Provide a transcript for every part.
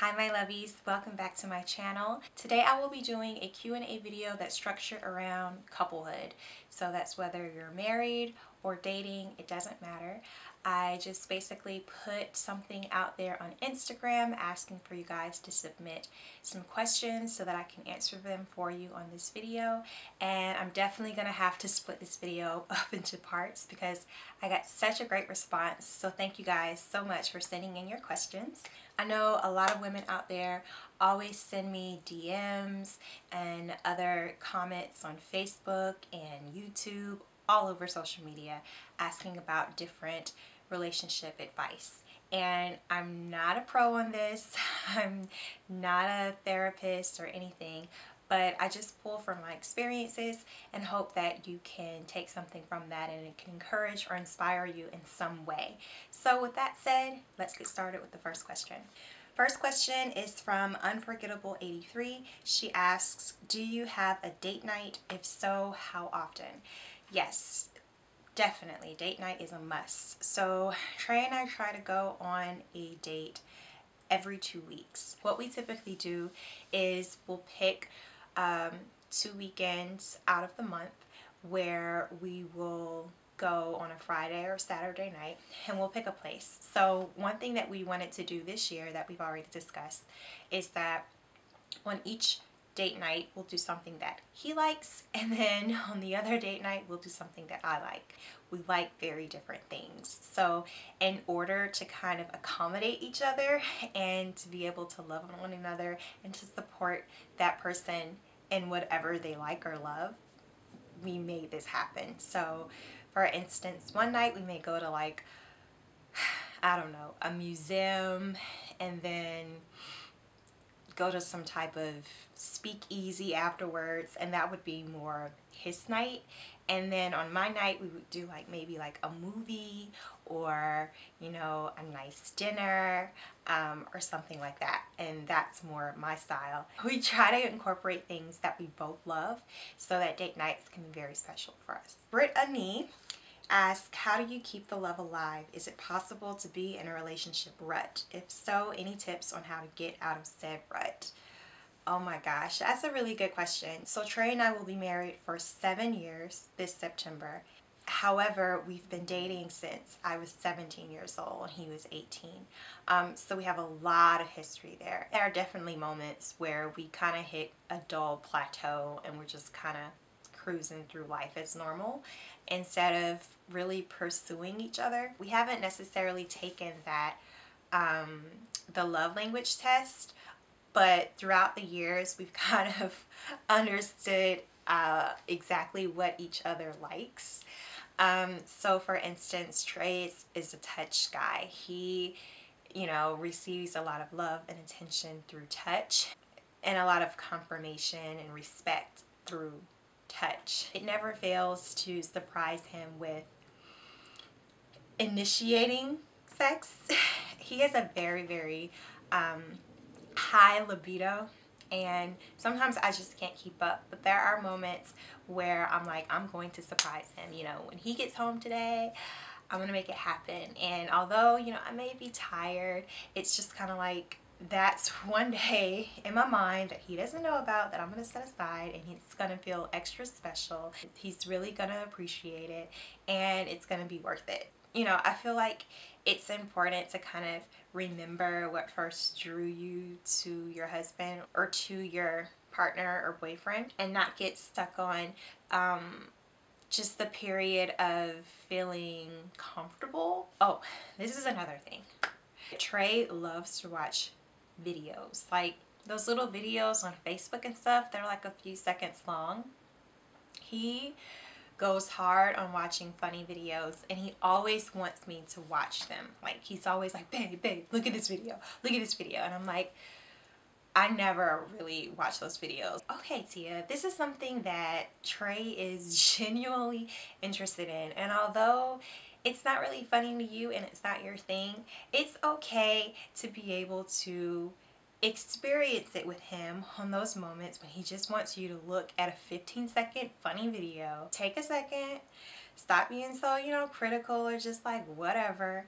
Hi my lovies, welcome back to my channel. Today I will be doing a Q&A video that's structured around couplehood. So that's whether you're married or dating, it doesn't matter. I just basically put something out there on Instagram asking for you guys to submit some questions so that I can answer them for you on this video. And I'm definitely going to have to split this video up into parts because I got such a great response. So thank you guys so much for sending in your questions. I know a lot of women out there always send me DMs and other comments on Facebook and YouTube, all over social media, asking about different relationship advice. And I'm not a pro on this. I'm not a therapist or anything, but I just pull from my experiences and hope that you can take something from that and it can encourage or inspire you in some way. So with that said, let's get started with the first question. First question is from Unforgettable83. She asks, do you have a date night? If so, how often? Yes, definitely. Date night is a must. So Trey and I try to go on a date every 2 weeks. What we typically do is we'll pick 2 weekends out of the month where we will go on a Friday or Saturday night and we'll pick a place. So one thing that we wanted to do this year that we've already discussed is that on each date night we'll do something that he likes, and then on the other date night we'll do something that I like. We like very different things, so in order to kind of accommodate each other and to be able to love on one another and to support that person in whatever they like or love, we made this happen. So for instance, one night we may go to, like, I don't know, a museum, and then go to some type of speakeasy afterwards, and that would be more his night. And then on my night we would do maybe a movie, or you know, a nice dinner, or something like that, and that's more my style. We try to incorporate things that we both love so that date nights can be very special for us. Brittany asks, how do you keep the love alive? Is it possible to be in a relationship rut? If so, any tips on how to get out of said rut? Oh my gosh, that's a really good question. So Trey and I will be married for 7 years this September. However, we've been dating since I was 17 years old and he was 18. So we have a lot of history there. There are definitely moments where we kind of hit a dull plateau and we're just kind of cruising through life as normal instead of really pursuing each other. We haven't necessarily taken that the love language test, but throughout the years we've kind of understood exactly what each other likes. So for instance, Trey is a touch guy. He, you know, receives a lot of love and attention through touch, and a lot of confirmation and respect through touch. It never fails to surprise him with initiating sex. He has a very high libido, and sometimes I just can't keep up, but there are moments where I'm like, I'm going to surprise him. You know, when he gets home today, I'm gonna make it happen. And although, you know, I may be tired, it's just kind of like, that's one day in my mind that he doesn't know about, that I'm going to set aside, and it's going to feel extra special. He's really going to appreciate it, and it's going to be worth it. You know, I feel like it's important to kind of remember what first drew you to your husband or to your partner or boyfriend, and not get stuck on just the period of feeling comfortable. Oh, this is another thing. Trey loves to watch videos, like those little videos on Facebook and stuff. They're like a few seconds long. He goes hard on watching funny videos, and he always wants me to watch them. Like, he's always like, babe, look at this video, and I'm like, I never really watch those videos. Okay, Tia, this is something that Trey is genuinely interested in, and although it's not really funny to you and it's not your thing, it's okay to be able to experience it with him on those moments when he just wants you to look at a 15-second funny video. Take a second, stop being so, you know, critical or just like whatever,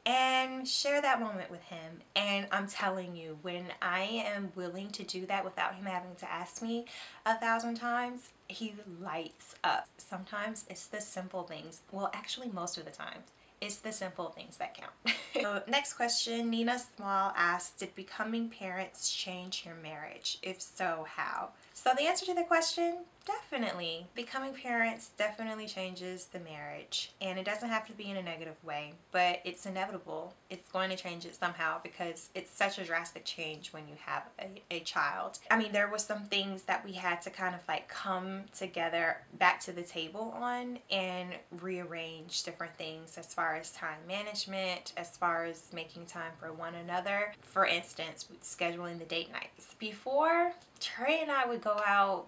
and share that moment with him. And I'm telling you, when I am willing to do that without him having to ask me 1,000 times, he lights up. Sometimes it's the simple things. Well, actually, most of the time, it's the simple things that count. So, next question, Nina Small asks, did becoming parents change your marriage? If so, how? So the answer to the question, definitely. Becoming parents definitely changes the marriage, and it doesn't have to be in a negative way, but it's inevitable. It's going to change it somehow because it's such a drastic change when you have a child. I mean, there were some things that we had to kind of like come together back to the table on and rearrange different things as far as time management, as far as making time for one another. For instance, scheduling the date nights. Before, Trey and I would go out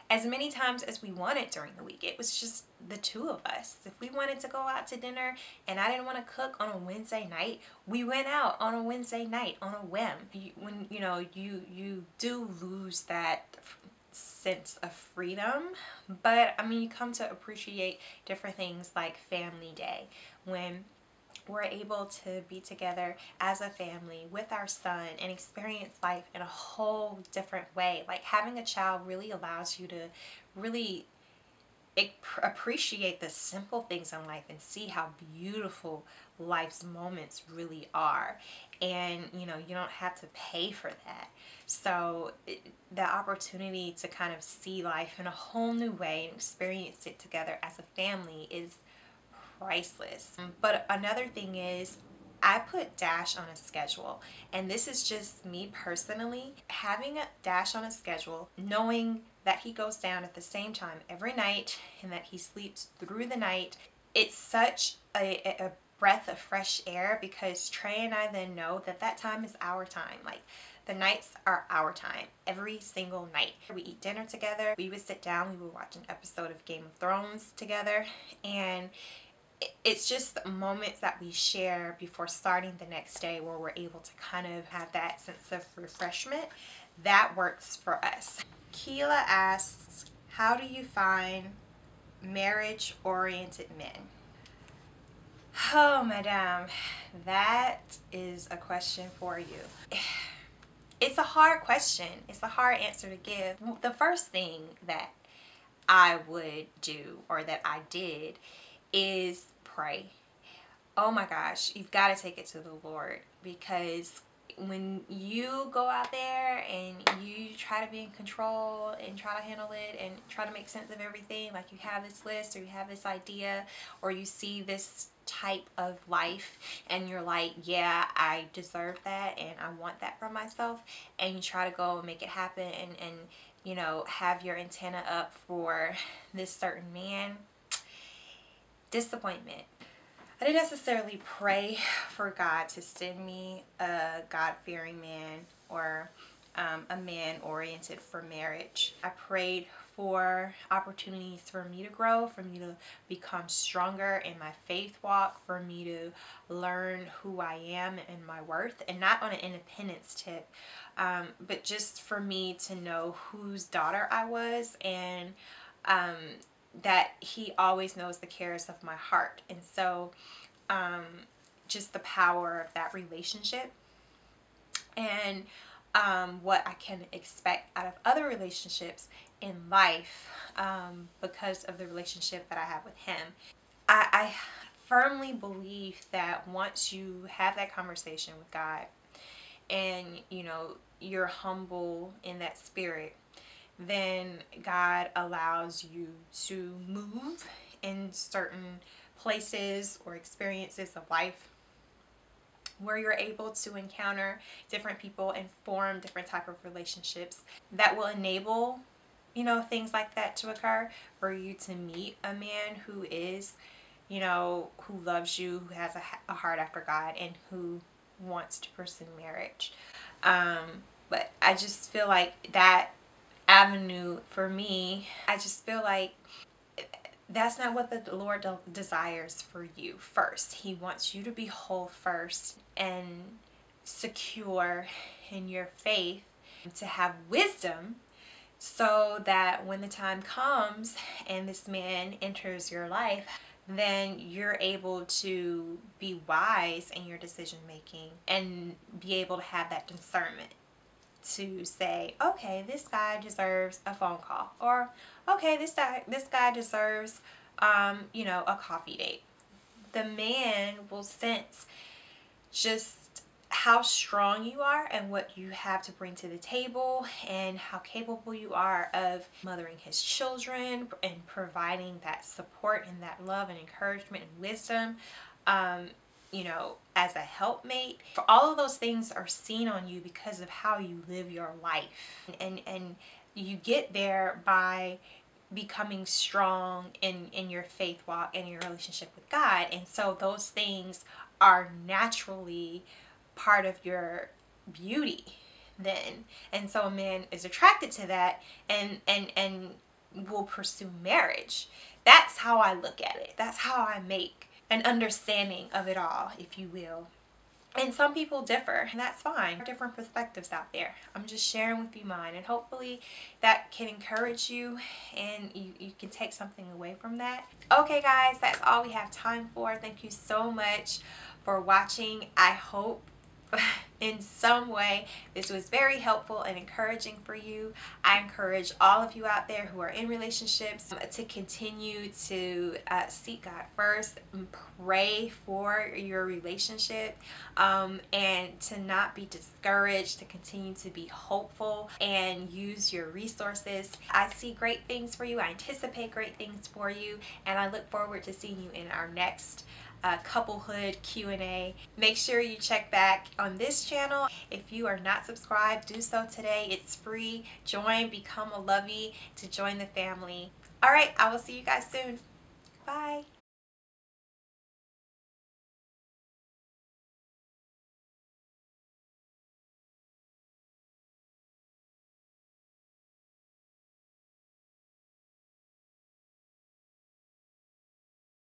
as many times as we wanted during the week. It was just the two of us. If we wanted to go out to dinner and I didn't want to cook on a Wednesday night, we went out on a Wednesday night on a whim. When you do lose that sense of freedom, but I mean, you come to appreciate different things like family day, when we're able to be together as a family with our son and experience life in a whole different way. Like, having a child really allows you to really appreciate the simple things in life and see how beautiful life's moments really are. And you don't have to pay for that. So the opportunity to kind of see life in a whole new way and experience it together as a family is priceless. But another thing is, I put Dash on a schedule, and this is just me personally. Having a Dash on a schedule, knowing that he goes down at the same time every night and that he sleeps through the night, it's such a breath of fresh air, because Trey and I then know that that time is our time. Like, the nights are our time every single night. We eat dinner together. We would sit down, we would watch an episode of Game of Thrones together, and it's just moments that we share before starting the next day where we're able to kind of have that sense of refreshment. That works for us. Keela asks, how do you find marriage-oriented men? Oh, madam, that is a question for you. It's a hard question. It's a hard answer to give. The first thing that I would do, or that I did, is pray. Oh my gosh, you've got to take it to the Lord, because when you go out there and you try to be in control and try to handle it and try to make sense of everything, like you have this list or you have this idea or you see this type of life and you're like, yeah, I deserve that and I want that for myself, and you try to go and make it happen and have your antenna up for this certain man, disappointment. I didn't necessarily pray for God to send me a God-fearing man or a man oriented for marriage. I prayed for opportunities for me to grow, for me to become stronger in my faith walk, for me to learn who I am and my worth, and not on an independence tip, but just for me to know whose daughter I was, and that he always knows the cares of my heart. And so just the power of that relationship, and what I can expect out of other relationships in life because of the relationship that I have with him. I firmly believe that once you have that conversation with God and you're humble in that spirit, then God allows you to move in certain places or experiences of life where you're able to encounter different people and form different type of relationships that will enable things like that to occur, for you to meet a man who is who loves you, who has a heart after God, and who wants to pursue marriage. But I just feel like that avenue for me, I just feel like that's not what the Lord desires for you first. He wants you to be whole first and secure in your faith, to have wisdom, so that when the time comes and this man enters your life, then you're able to be wise in your decision making and be able to have that discernment to say, okay, this guy deserves a phone call, or okay, this guy deserves you know, a coffee date. The man will sense just how strong you are and what you have to bring to the table, and how capable you are of mothering his children and providing that support and that love and encouragement and wisdom, you know, as a helpmate. For all of those things are seen on you because of how you live your life, and you get there by becoming strong in your faith walk and your relationship with God. And so those things are naturally part of your beauty then. And so a man is attracted to that and will pursue marriage. That's how I look at it. That's how I make an understanding of it all, if you will. And some people differ, and that's fine. Different perspectives out there. I'm just sharing with you mine, and hopefully that can encourage you and you can take something away from that. Okay guys, that's all we have time for. Thank you so much for watching. I hope in some way this was very helpful and encouraging for you. I encourage all of you out there who are in relationships to continue to seek God first, and pray for your relationship, and to not be discouraged, to continue to be hopeful and use your resources. I see great things for you. I anticipate great things for you, and I look forward to seeing you in our next couplehood Q&A. Make sure you check back on this channel. If you are not subscribed, do so today. It's free. Join, become a lovey to join the family. All right, I will see you guys soon. Bye.